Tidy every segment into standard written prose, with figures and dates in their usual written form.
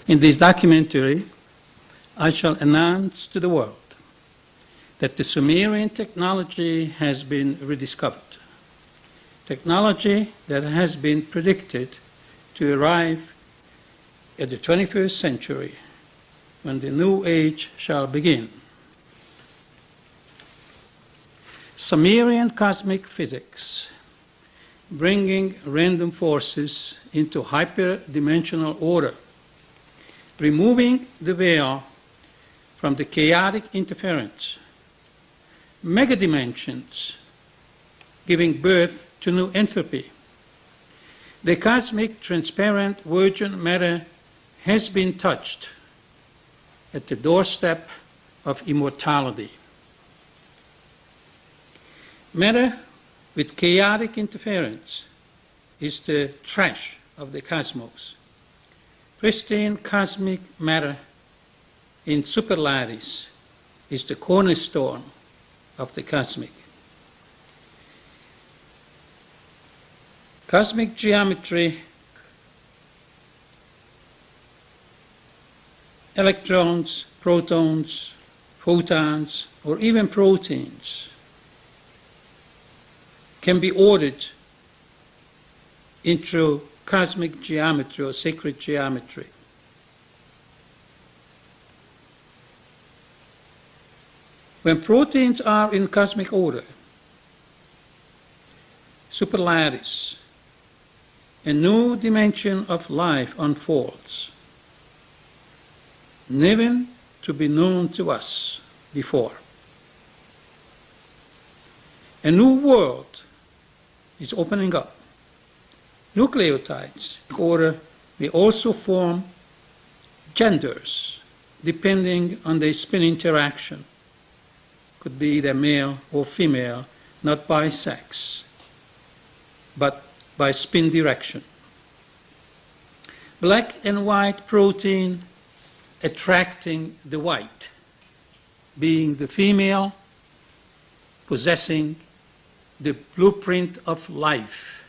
In this documentary, I shall announce to the world that the Sumerian technology has been rediscovered, technology that has been predicted to arrive at the 21st century when the new age shall begin. Sumerian cosmic physics, bringing random forces into hyperdimensional order, removing the veil from the chaotic interference, megadimensions, giving birth to new entropy. The cosmic transparent virgin matter has been touched at the doorstep of immortality. Matter with chaotic interference is the trash of the cosmos. Pristine cosmic matter in superlattice is the cornerstone of the cosmic. Cosmic geometry, electrons, protons, photons, or even proteins can be ordered into cosmic geometry or sacred geometry. When proteins are in cosmic order, superlattice, a new dimension of life unfolds, never to be known to us before. A new world is opening up. Nucleotides order may also form genders depending on their spin interaction. Could be either male or female, not by sex, but by spin direction. Black and white protein attracting the white, being the female, possessing the blueprint of life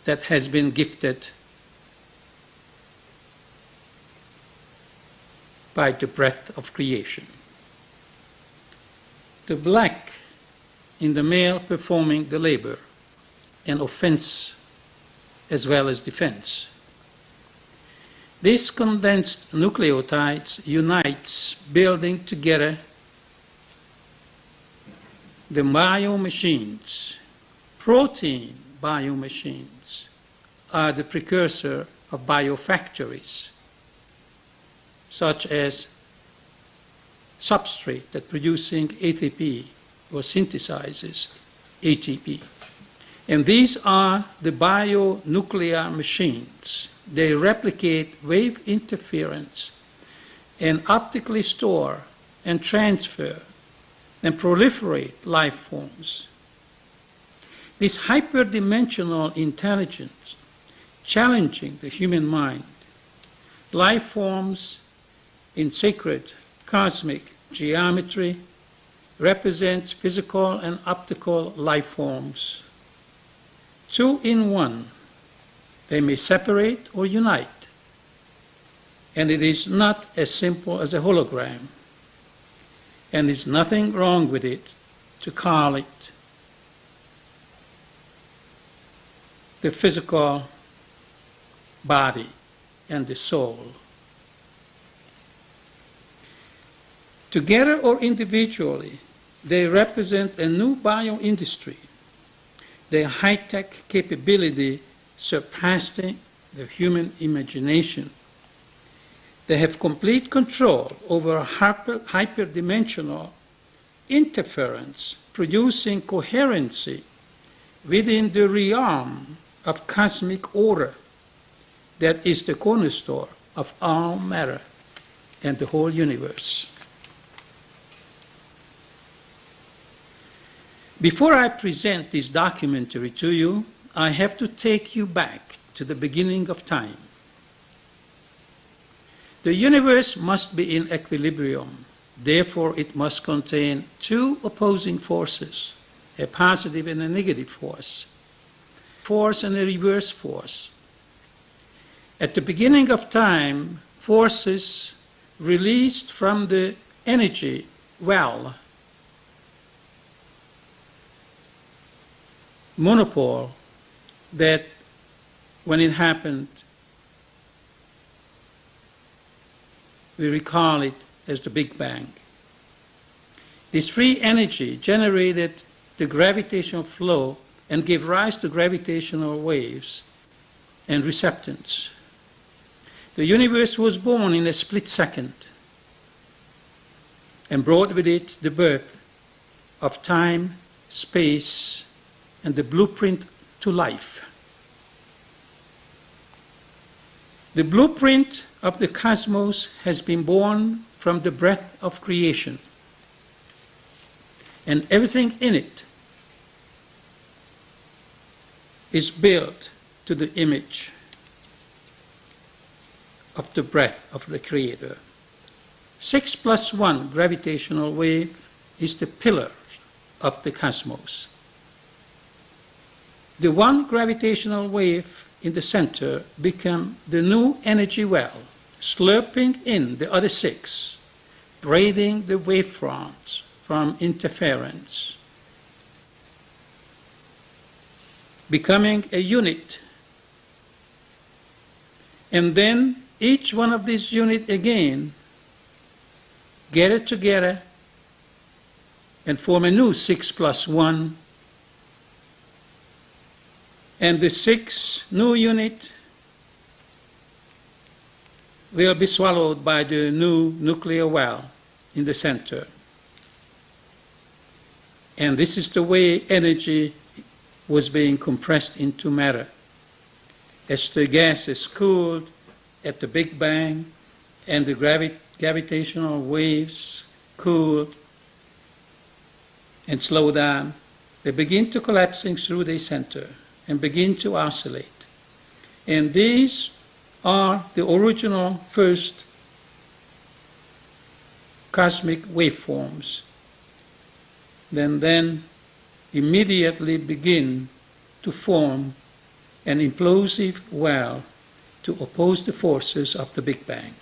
that has been gifted by the breath of creation. The black in the male performing the labor and offense as well as defense. These condensed nucleotides unites, building together the biomachines. Protein biomachines are the precursor of biofactories, such as substrate that producing ATP or synthesizes ATP. And these are the bionuclear machines. They replicate wave interference and optically store and transfer and proliferate life forms. This hyperdimensional intelligence challenging the human mind, life forms in sacred cosmic geometry represents physical and optical life forms. Two in one, they may separate or unite, and it is not as simple as a hologram, and there's nothing wrong with it to call it the physical body and the soul. Together or individually, they represent a new bioindustry, their high-tech capability surpassing the human imagination. They have complete control over hyperdimensional interference, producing coherency within the realm of cosmic order that is the cornerstone of all matter and the whole universe. Before I present this documentary to you, I have to take you back to the beginning of time. The universe must be in equilibrium. Therefore, it must contain two opposing forces, a positive and a negative force and a reverse force. At the beginning of time, forces released from the energy well, monopole, that when it happened, we recall it as the Big Bang. This free energy generated the gravitational flow and gave rise to gravitational waves and receptance. The universe was born in a split second and brought with it the birth of time, space, and the blueprint to life. The blueprint of the cosmos has been born from the breath of creation, and everything in it is built to the image of the breath of the Creator. 6+1 gravitational wave is the pillar of the cosmos. The one gravitational wave in the center become the new energy well, slurping in the other 6, braiding the wavefronts from interference, becoming a unit. And then each one of these units again get it together and form a new 6+1. And the 6 new unit will be swallowed by the new nuclear well in the center. And this is the way energy was being compressed into matter. As the gas is cooled at the Big Bang and the gravitational waves cooled and slow down, they begin to collapsing through the center and begin to oscillate. And these are the original first cosmic waveforms. Then immediately begin to form an implosive well to oppose the forces of the Big Bang.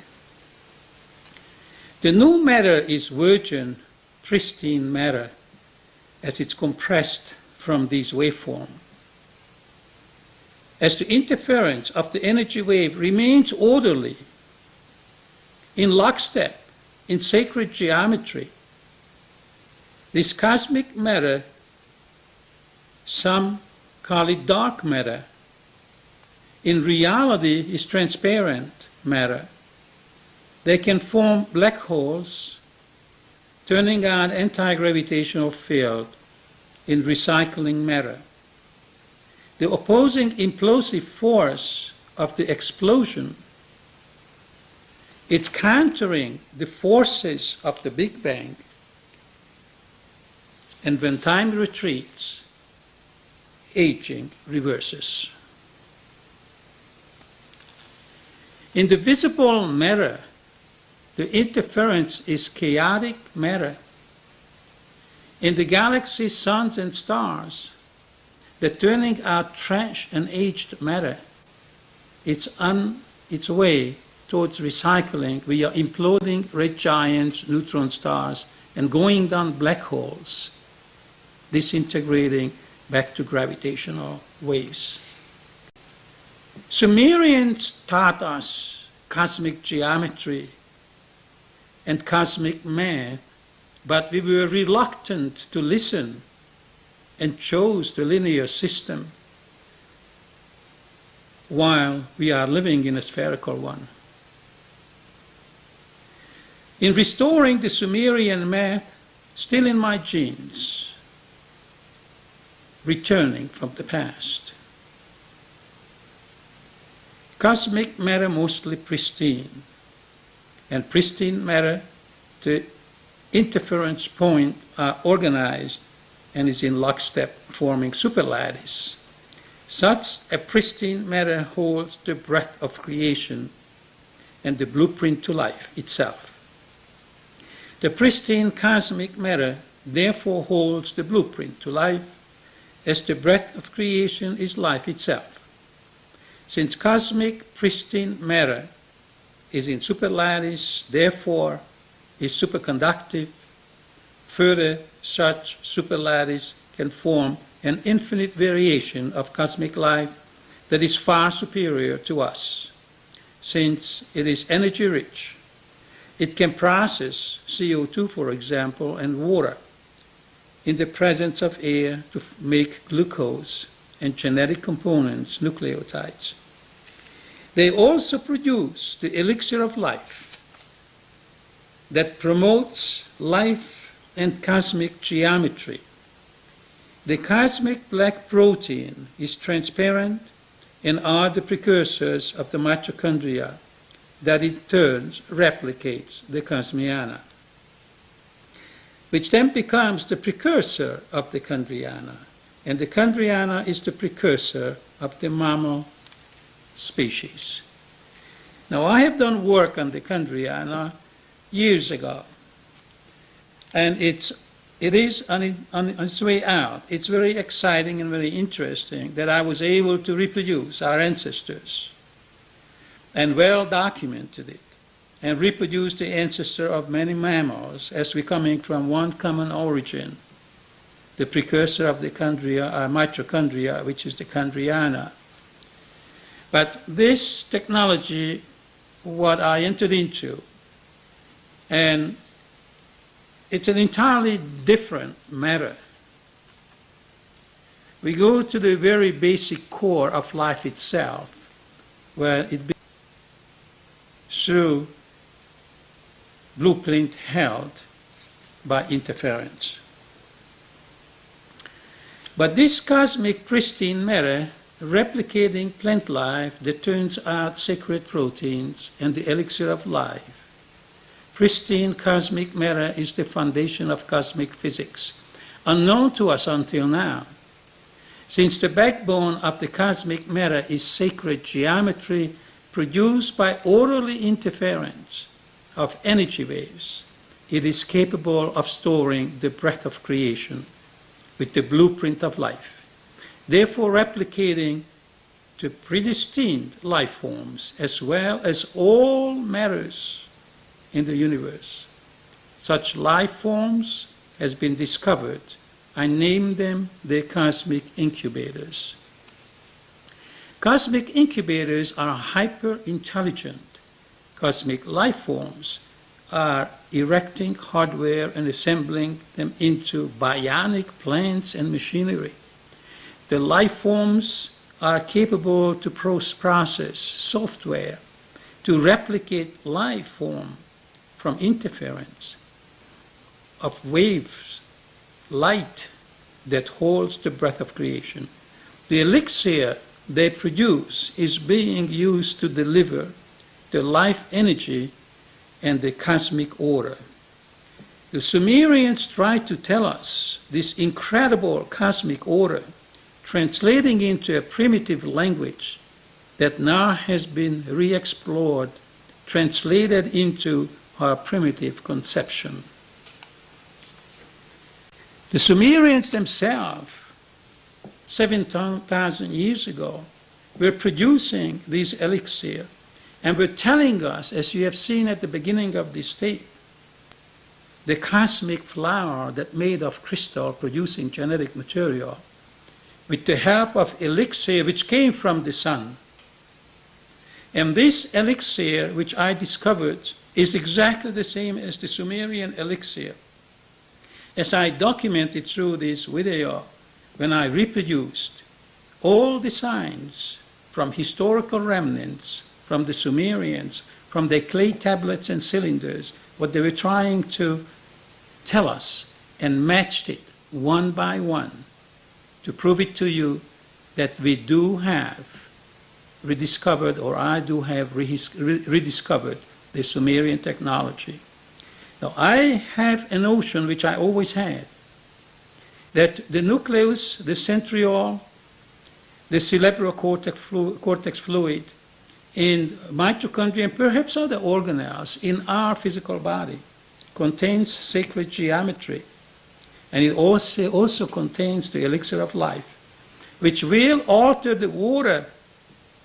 The new matter is virgin, pristine matter as it's compressed from these waveforms. As the interference of the energy wave remains orderly, in lockstep, in sacred geometry, this cosmic matter, some call it dark matter, in reality is transparent matter. They can form black holes, turning on anti-gravitational field in recycling matter. The opposing implosive force of the explosion, it's countering the forces of the Big Bang. And when time retreats, aging reverses. In the visible matter, the interference is chaotic matter. In the galaxies, suns, and stars, they're turning out trash and aged matter. It's on its way towards recycling. We are imploding red giants, neutron stars, and going down black holes, disintegrating back to gravitational waves. Sumerians taught us cosmic geometry and cosmic math, but we were reluctant to listen and chose the linear system while we are living in a spherical one. In restoring the Sumerian math, still in my genes, returning from the past. Cosmic matter mostly pristine, and pristine matter, the interference point are organized and is in lockstep, forming superlattice. Such a pristine matter holds the breath of creation and the blueprint to life itself. The pristine cosmic matter therefore holds the blueprint to life, as the breath of creation is life itself. Since cosmic pristine matter is in superlattice, therefore is superconductive, further such superlattice can form an infinite variation of cosmic life that is far superior to us. Since it is energy rich, it can process CO2, for example, and water in the presence of air to make glucose and genetic components, nucleotides. They also produce the elixir of life that promotes life and cosmic geometry. The cosmic black protein is transparent and are the precursors of the mitochondria that in turn replicates the cosmiana, which then becomes the precursor of the chondriana, and the chondriana is the precursor of the mammal species. Now, I have done work on the chondriana years ago, and it is on its way out. It's very exciting and very interesting that I was able to reproduce our ancestors and well documented it and reproduce the ancestor of many mammals as we're coming from one common origin, the precursor of the mitochondria, which is the chondriana. But this technology, what I entered into, and it's an entirely different matter. We go to the very basic core of life itself, where it begins through blueprint held by interference. But this cosmic pristine matter replicating plant life that turns out sacred proteins and the elixir of life. Pristine cosmic matter is the foundation of cosmic physics, unknown to us until now. Since the backbone of the cosmic matter is sacred geometry produced by orderly interference of energy waves, it is capable of storing the breath of creation with the blueprint of life, therefore replicating to predestined life forms as well as all matters in the universe. Such life forms has been discovered. I name them the cosmic incubators. Cosmic incubators are hyper-intelligent. Cosmic life forms are erecting hardware and assembling them into bionic plants and machinery. The life forms are capable to process software to replicate life form from interference of waves, light that holds the breath of creation. The elixir they produce is being used to deliver the life energy and the cosmic order. The Sumerians tried to tell us this incredible cosmic order, translating into a primitive language that now has been re-explored, translated into our primitive conception. The Sumerians themselves, 7,000 years ago, were producing these elixir and were telling us, as you have seen at the beginning of this tape, the cosmic flower that made of crystal producing genetic material with the help of elixir which came from the sun. And this elixir, which I discovered, is exactly the same as the Sumerian elixir. As I documented through this video, when I reproduced all the signs from historical remnants, from the Sumerians, from their clay tablets and cylinders, what they were trying to tell us, and matched it one by one to prove it to you that we do have rediscovered, or I do have rediscovered the Sumerian technology. Now, I have a notion, which I always had, that the nucleus, the centriole, the cerebrocortex fluid, in mitochondria, and perhaps other organelles in our physical body, contains sacred geometry. And it also contains the elixir of life, which will alter the order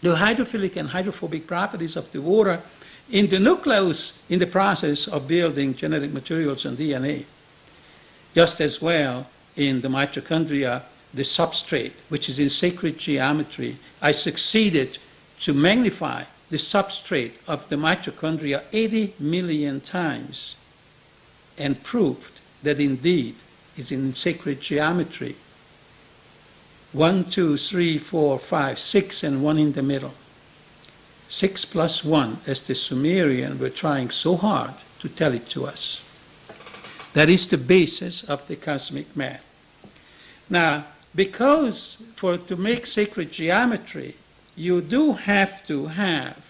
the hydrophilic and hydrophobic properties of the water in the nucleus in the process of building genetic materials and DNA. Just as well in the mitochondria, the substrate, which is in sacred geometry, I succeeded to magnify the substrate of the mitochondria 80 million times and proved that indeed it's in sacred geometry. 1, 2, 3, 4, 5, 6, and 1 in the middle. 6 plus 1, as the Sumerians were trying so hard to tell it to us. That is the basis of the cosmic math. Now, because to make sacred geometry, you do have to have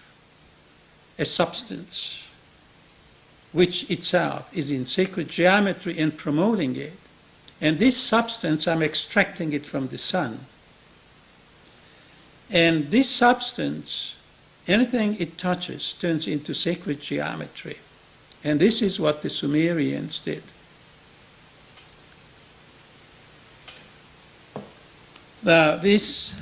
a substance which itself is in sacred geometry and promoting it. And this substance, I'm extracting it from the sun. And this substance, anything it touches, turns into sacred geometry. And this is what the Sumerians did. Now, this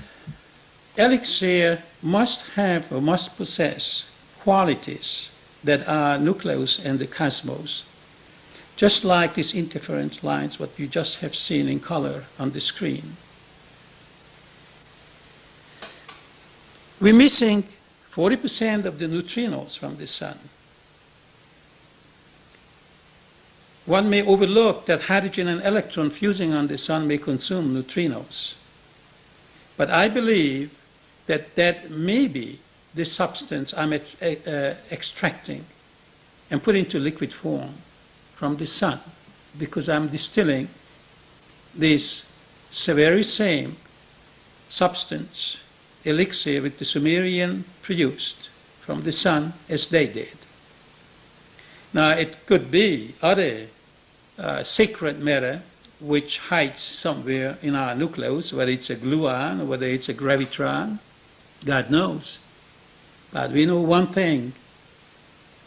elixir must have or must possess qualities that are nucleus and the cosmos, just like these interference lines, what you just have seen in color on the screen. We're missing 40% of the neutrinos from the sun. One may overlook that hydrogen and electron fusing on the sun may consume neutrinos. But I believe that that may be the substance I'm extracting and put into liquid form from the sun, because I'm distilling this very same substance, elixir, which the Sumerian produced from the sun as they did. Now, it could be other sacred matter which hides somewhere in our nucleus, whether it's a gluon or whether it's a gravitron, God knows. But we know one thing,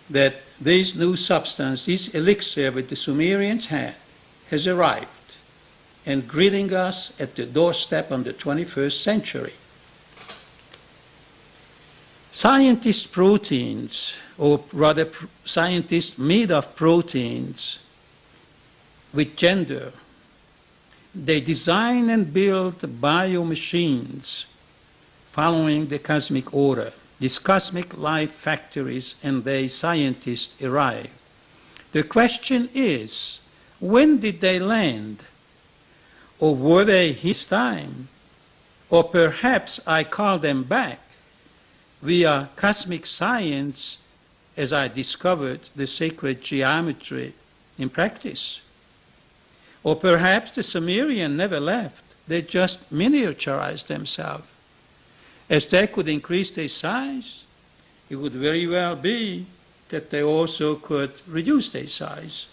that this new substance, this elixir which the Sumerians had, has arrived and greeting us at the doorstep on the 21st century. Scientist proteins, or rather scientists made of proteins with gender, they design and build biomachines following the cosmic order. These cosmic life factories and they scientists arrive. The question is, when did they land? Or were they his time? Or perhaps I call them back via cosmic science as I discovered the sacred geometry in practice. Or perhaps the Sumerians never left. They just miniaturized themselves. As they could increase their size, it would very well be that they also could reduce their size.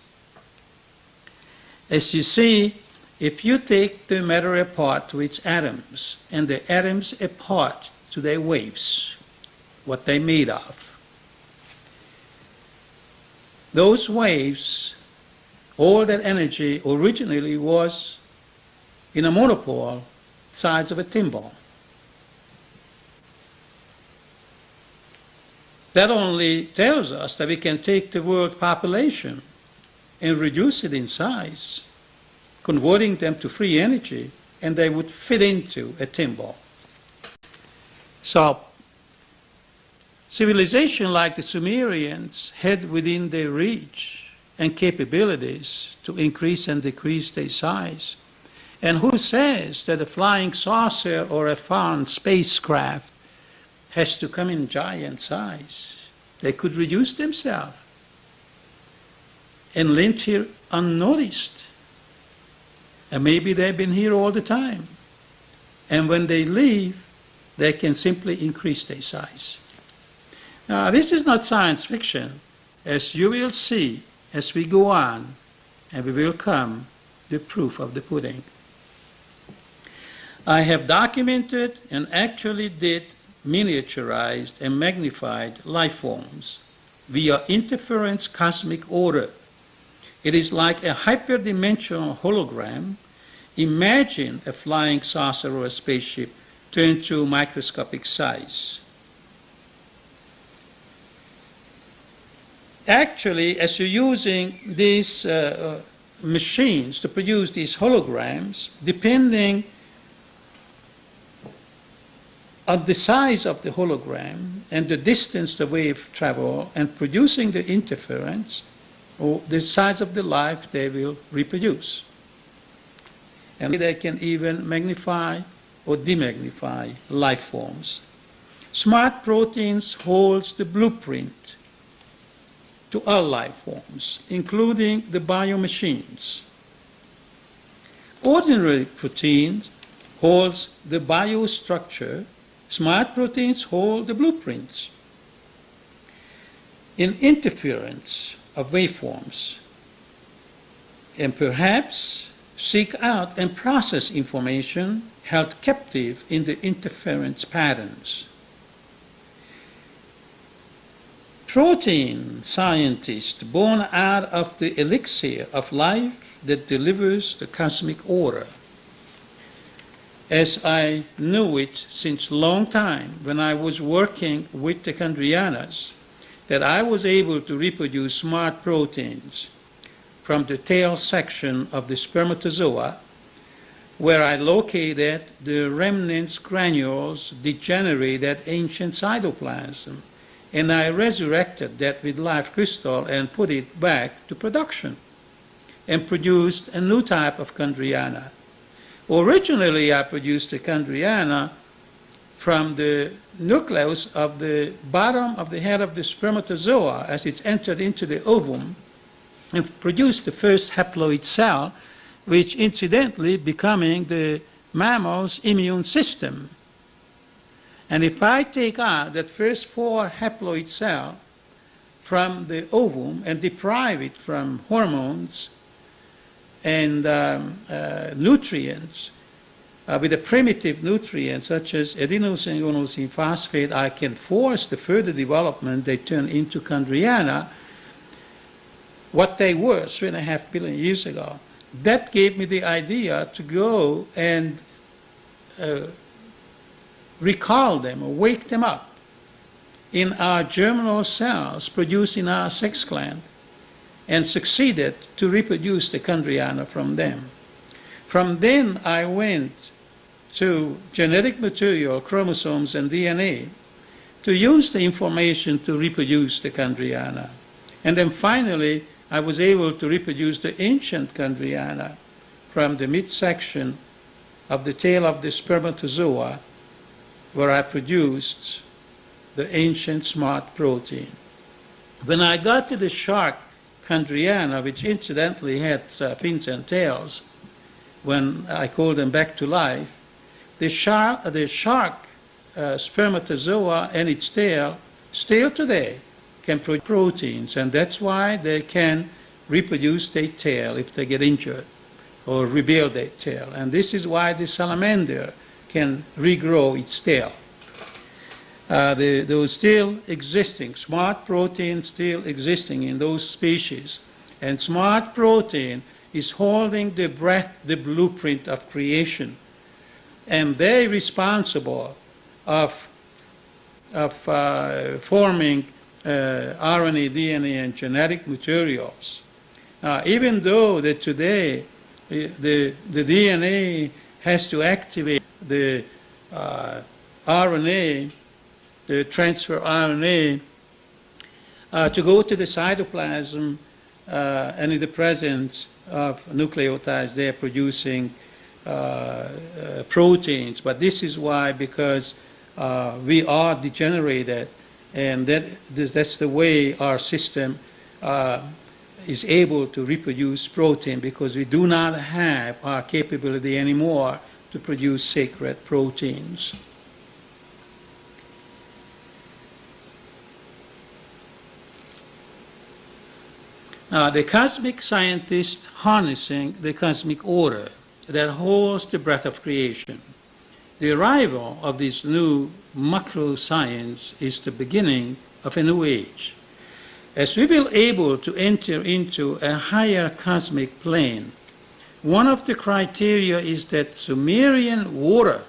As you see, if you take the matter apart to its atoms, and the atoms apart to their waves, what they're made of, those waves, all that energy originally was in a monopole size of a timbal. That only tells us that we can take the world population and reduce it in size, converting them to free energy, and they would fit into a timbal. So, civilization like the Sumerians had within their reach and capabilities to increase and decrease their size. And who says that a flying saucer or a foreign spacecraft has to come in giant size? They could reduce themselves and live here unnoticed. And maybe they've been here all the time. And when they leave, they can simply increase their size. Now, this is not science fiction. As you will see as we go on, and we will come the proof of the pudding. I have documented and actually did miniaturized and magnified life forms via interference cosmic order. It is like a hyperdimensional hologram. Imagine a flying saucer or a spaceship turned to microscopic size. Actually, as you're using these machines to produce these holograms, depending on the size of the hologram and the distance the wave travel and producing the interference, or the size of the life they will reproduce. And they can even magnify or demagnify life forms. Smart proteins holds the blueprint to all life forms, including the biomachines. Ordinary proteins holds the biostructure. Smart proteins hold the blueprints. In interference of waveforms, and perhaps seek out and process information held captive in the interference patterns. Protein scientists born out of the elixir of life that delivers the cosmic order. As I knew it since long time when I was working with the Chondrianas, that I was able to reproduce smart proteins from the tail section of the spermatozoa, where I located the remnants granules degenerated ancient cytoplasm, and I resurrected that with live crystal and put it back to production and produced a new type of Chondriana. Originally, I produced the Chondriana from the nucleus of the bottom of the head of the spermatozoa as it's entered into the ovum and produced the first haploid cell, which incidentally becoming the mammal's immune system. And if I take out that first 4 haploid cell from the ovum and deprive it from hormones and nutrients, with a primitive nutrient such as adenosine, inosine phosphate, I can force the further development. They turn into Chondriana, what they were 3.5 billion years ago. That gave me the idea to go and recall them or wake them up in our germinal cells produced in our sex gland, and succeeded to reproduce the Chondriana from them. From then I went to genetic material, chromosomes and DNA, to use the information to reproduce the Chondriana. And then finally I was able to reproduce the ancient Chondriana from the midsection of the tail of the spermatozoa, where I produced the ancient smart protein. When I got to the shark Chondriana, which incidentally had fins and tails, when I called them back to life, the shark spermatozoa and its tail still today can produce proteins, and that's why they can reproduce their tail if they get injured or rebuild their tail. And this is why the salamander can regrow its tail. Those still existing, smart protein still existing in those species. And smart protein is holding the blueprint of creation. And they're responsible of forming RNA, DNA, and genetic materials. Even though that today the DNA has to activate the RNA, the transfer RNA, to go to the cytoplasm, and in the presence of nucleotides, they are producing proteins. But this is why, because we are degenerated, and that's the way our system is able to reproduce protein, because we do not have our capability anymore to produce sacred proteins. The cosmic scientist harnessing the cosmic order that holds the breath of creation. The arrival of this new macro science is the beginning of a new age. As we will be able to enter into a higher cosmic plane, one of the criteria is that Sumerian water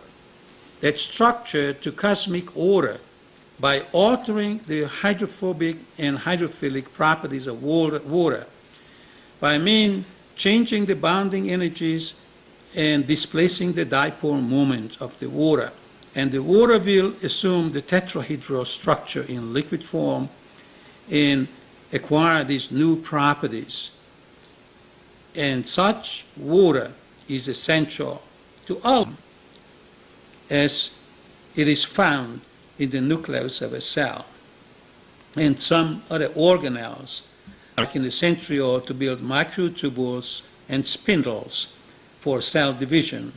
that structure to cosmic order by altering the hydrophobic and hydrophilic properties of water by changing the bonding energies and displacing the dipole moment of the water. And the water will assume the tetrahedral structure in liquid form and acquire these new properties. And such water is essential to all, as it is found in the nucleus of a cell and some other organelles, like in the centriole to build microtubules and spindles for cell division,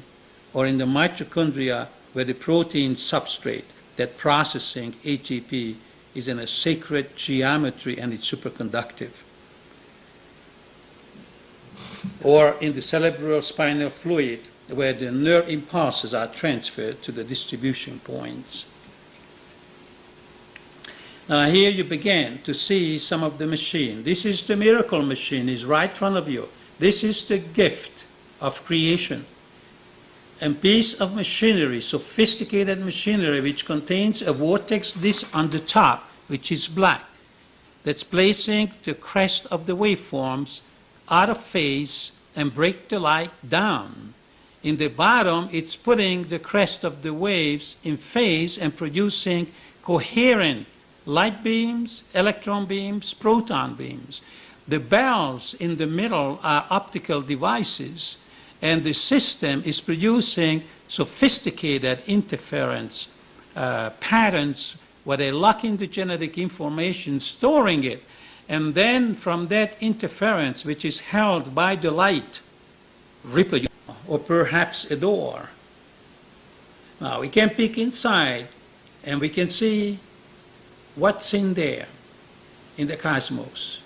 or in the mitochondria where the protein substrate that processing ATP is in a sacred geometry and it's superconductive. Or in the cerebral spinal fluid where the nerve impulses are transferred to the distribution points. Now here you begin to see some of the machine. This is the miracle machine, is right in front of you. This is the gift of creation. A piece of machinery, sophisticated machinery, which contains a vortex disc on the top, which is black, that's placing the crest of the waveforms out of phase and break the light down. In the bottom, it's putting the crest of the waves in phase and producing coherent light beams, electron beams, proton beams. The bells in the middle are optical devices, and the system is producing sophisticated interference patterns where they lock in the genetic information, storing it, and then from that interference, which is held by the light, reproduce, or perhaps a door. Now we can peek inside and we can see what's in there, in the cosmos.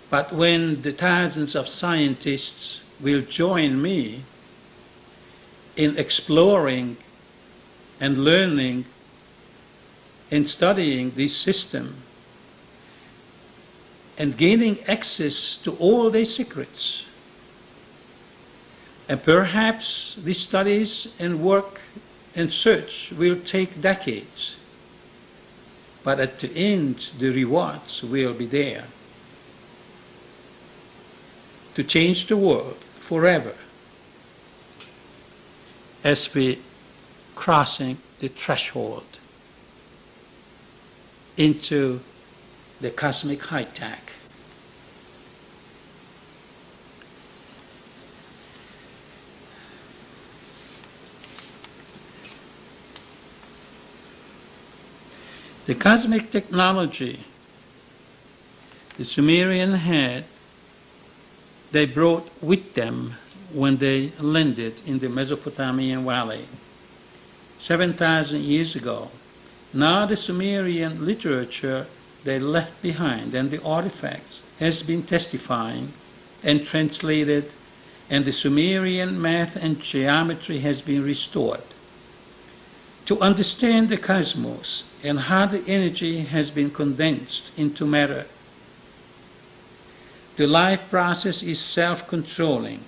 But when the thousands of scientists will join me in exploring and learning and studying this system and gaining access to all their secrets, and perhaps these studies and work and search will take decades, but at the end the rewards will be there to change the world forever as we crossing the threshold into the cosmic high tech. The cosmic technology the Sumerian had, they brought with them when they landed in the Mesopotamian valley 7,000 years ago. Now the Sumerian literature they left behind and the artifacts has been testifying and translated, and the Sumerian math and geometry has been restored. To understand the cosmos and how the energy has been condensed into matter, the life process is self-controlling.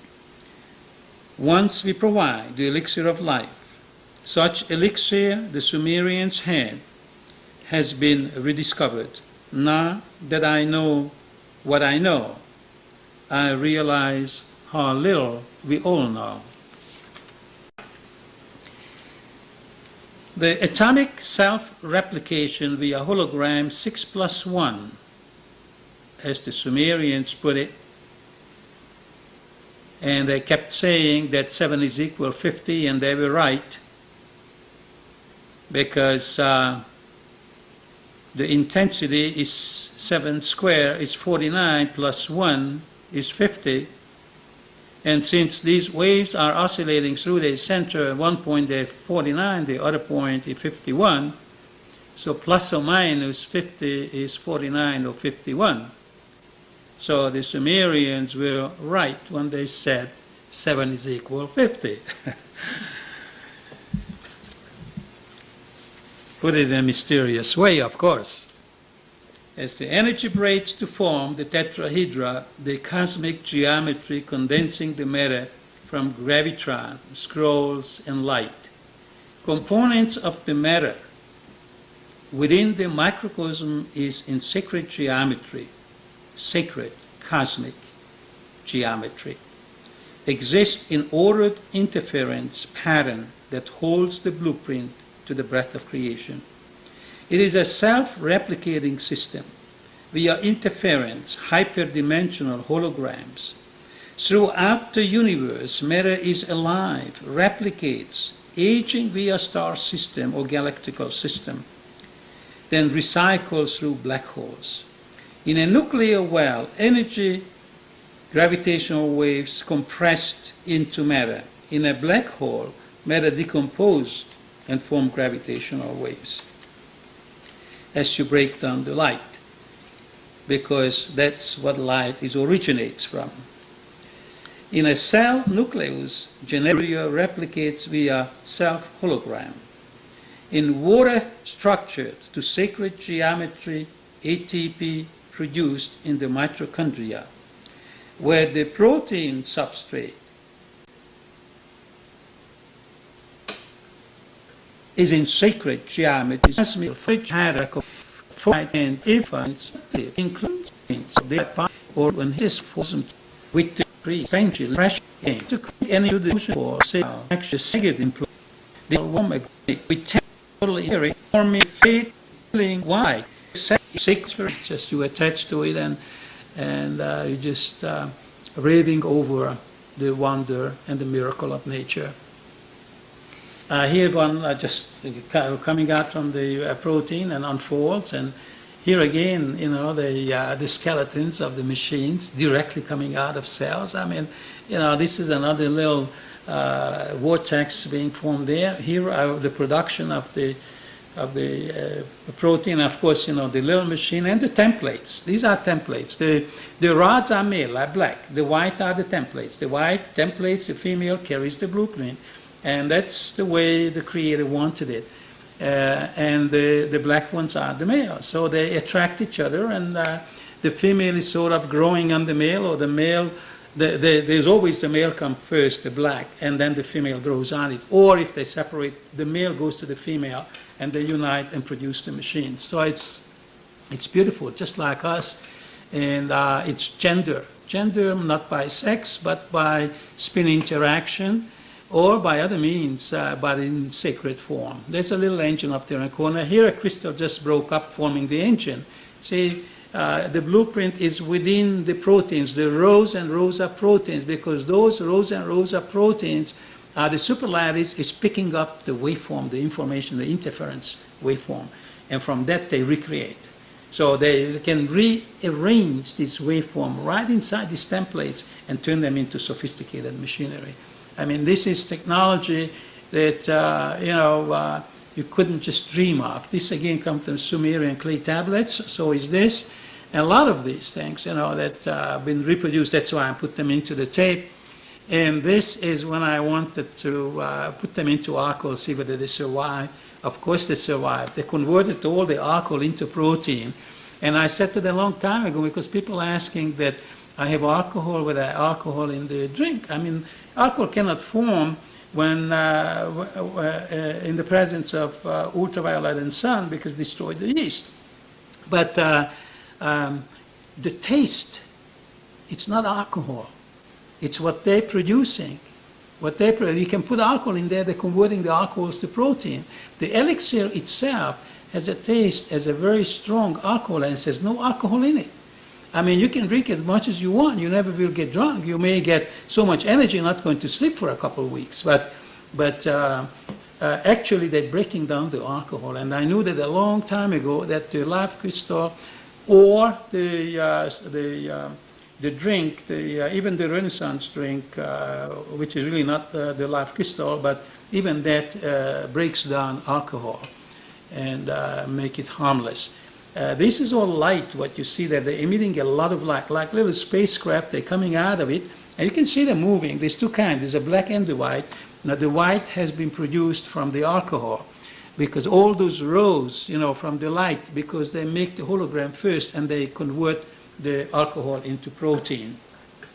Once we provide the elixir of life, such elixir the Sumerians had has been rediscovered. Now that I know what I know, I realize how little we all know. The atomic self-replication via hologram 6+1, as the Sumerians put it, and they kept saying that 7 is equal 50, and they were right, because the intensity is 7 squared is 49 plus 1 is 50. And since these waves are oscillating through their center, at one point they're 49, the other point is 51, so plus or minus 50 is 49 or 51. So the Sumerians were right when they said 7 is equal 50. Put it in a mysterious way, of course. As the energy breaks to form the tetrahedra, the cosmic geometry condensing the matter from gravitron, scrolls, and light, components of the matter within the microcosm is in sacred geometry, sacred cosmic geometry, exists in ordered interference pattern that holds the blueprint to the breath of creation. It is a self-replicating system via interference, hyperdimensional holograms. Throughout the universe, matter is alive, replicates, aging via star system or galactical system, then recycles through black holes. In a nuclear well, energy, gravitational waves compressed into matter. In a black hole, matter decomposed and form gravitational waves as you break down the light, because that's what light originates from. In a cell nucleus, generator replicates via self-hologram. In water structured to sacred geometry, ATP produced in the mitochondria, where the protein substrate is in sacred geometry, and infants includes the part or when this forms with the pre-expansion pressure to create any illusion or say actually employ the woman with totally hearing or me feeling why six just you attach to it and you just raving over the wonder and the miracle of nature. Here one just coming out from the protein and unfolds, and here again, the skeletons of the machines directly coming out of cells. I mean, this is another little vortex being formed there. Here the production of the protein, of course, the little machine and the templates. These are templates. The rods are male, are black. The white are the templates. The white templates, the female carries the blueprint. And that's the way the Creator wanted it. And the black ones are the male. So they attract each other, and the female is sort of growing on the male, or the male, there's always the male come first, the black, and then the female grows on it. Or if they separate, the male goes to the female, and they unite and produce the machine. So it's beautiful, just like us. And it's gender. Gender not by sex, but by spin interaction, or by other means, but in sacred form. There's a little engine up there in the corner. Here a crystal just broke up, forming the engine. See, the blueprint is within the proteins, the rows and rows of proteins, because those rows and rows of proteins are the superlattice is picking up the waveform, the information, the interference waveform, and from that they recreate. So they can rearrange this waveform right inside these templates and turn them into sophisticated machinery. I mean, this is technology that, you couldn't just dream of. This, again, comes from Sumerian clay tablets. So is this. And a lot of these things, that have been reproduced. That's why I put them into the tape. And this is when I wanted to put them into alcohol, see whether they survive. Of course they survived. They converted all the alcohol into protein. And I said to them a long time ago, because people are asking that I have alcohol with alcohol in the drink. I mean, alcohol cannot form when in the presence of ultraviolet and sun, because it destroys the yeast. But the taste, it's not alcohol. It's what they're producing. You can put alcohol in there, they're converting the alcohols to protein. The elixir itself has a taste, has a very strong alcohol, and it says no alcohol in it. I mean, you can drink as much as you want. You never will get drunk. You may get so much energy, you're not going to sleep for a couple of weeks. But actually, they're breaking down the alcohol. And I knew that a long time ago that the life crystal or the drink, even the Renaissance drink, which is really not the life crystal, but even that breaks down alcohol and make it harmless. This is all light, what you see there. They're emitting a lot of light, like little spacecraft. They're coming out of it, and you can see them moving. There's two kinds. There's a black and the white. Now, the white has been produced from the alcohol, because all those rows, from the light, because they make the hologram first, and they convert the alcohol into protein.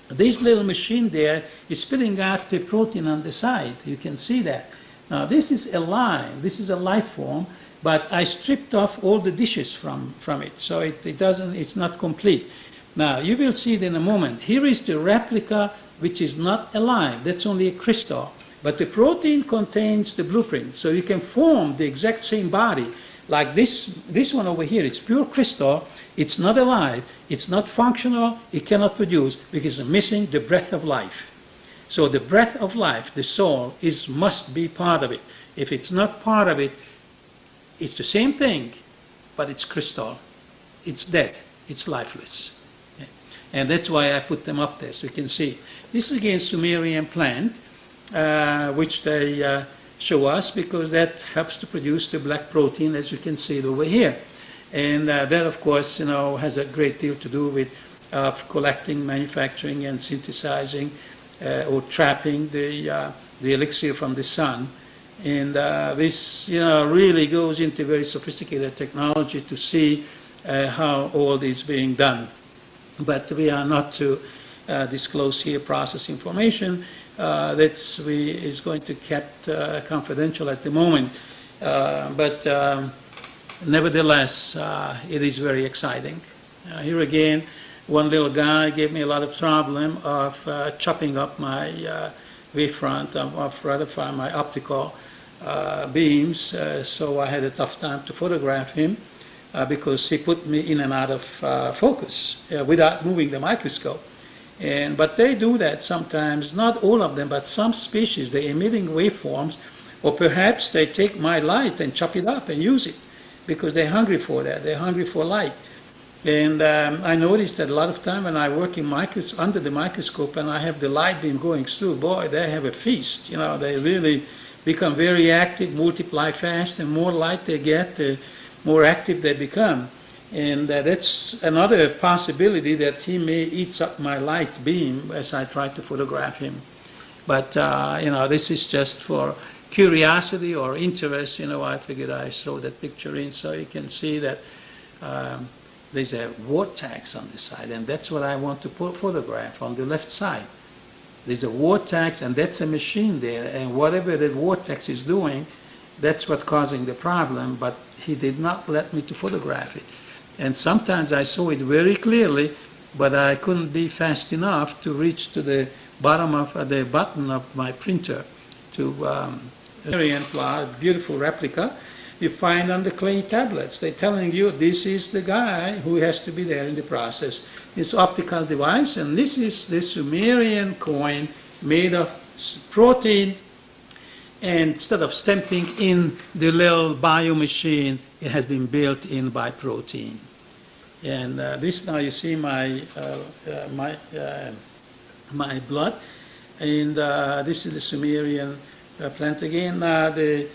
This little machine there is spitting out the protein on the side. You can see that. Now this is alive, this is a life form, but I stripped off all the dishes from it, so it's not complete. Now you will see it in a moment. Here is the replica which is not alive, that's only a crystal. But the protein contains the blueprint, so you can form the exact same body. Like this one over here, it's pure crystal, it's not alive, it's not functional, it cannot produce because it's missing the breath of life. So the breath of life, the soul, must be part of it. If it's not part of it, it's the same thing, but it's crystal. It's dead, it's lifeless. And that's why I put them up there, so you can see. This is again Sumerian plant, which they show us because that helps to produce the black protein, as you can see it over here. And that, of course, has a great deal to do with collecting, manufacturing, and synthesizing or trapping the elixir from the sun. And this, really goes into very sophisticated technology to see how all this is being done. But we are not to disclose here process information. That is going to be kept confidential at the moment. But nevertheless, it is very exciting. Here again, one little guy gave me a lot of problem of chopping up my wavefront, my optical beams. So I had a tough time to photograph him because he put me in and out of focus without moving the microscope. But they do that sometimes, not all of them, but some species, they're emitting waveforms, or perhaps they take my light and chop it up and use it because they're hungry for that, they're hungry for light. And I noticed that a lot of time when I work under the microscope and I have the light beam going through, boy, they have a feast. They really become very active, multiply fast, and more light they get, the more active they become. And that's another possibility that he may eat up my light beam as I try to photograph him. But, this is just for curiosity or interest. I figured I throw that picture in so you can see that there's a vortex on the side, and that's what I want to photograph on the left side. There's a vortex, and that's a machine there, and whatever the vortex is doing, that's what's causing the problem, but he did not let me to photograph it. And sometimes I saw it very clearly, but I couldn't be fast enough to reach to the bottom of the button of my printer to Sumerian plot, beautiful replica you find on the clay tablets. They're telling you this is the guy who has to be there in the process. This optical device, and this is the Sumerian coin made of protein, and instead of stamping in the little bio machine, it has been built in by protein. And this now you see my blood, and this is the Sumerian plant again. The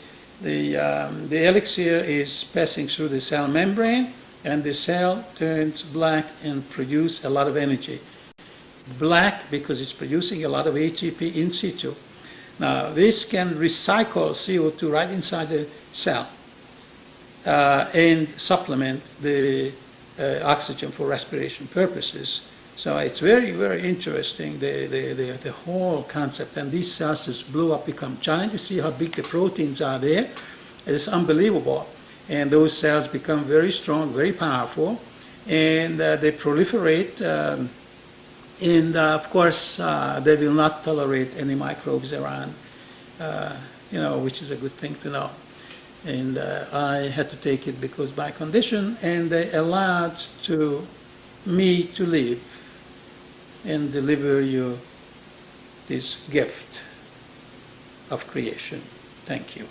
elixir is passing through the cell membrane, and the cell turns black and produces a lot of energy. Black because it's producing a lot of ATP in situ. Now this can recycle CO2 right inside the cell and supplement the oxygen for respiration purposes. So it's very, very interesting, the whole concept. And these cells just blew up, become giant. You see how big the proteins are there. It's unbelievable. And those cells become very strong, very powerful, and they proliferate. And of course, they will not tolerate any microbes around, which is a good thing to know. And I had to take it because by condition, and they allowed me to live and deliver you this gift of creation. Thank you.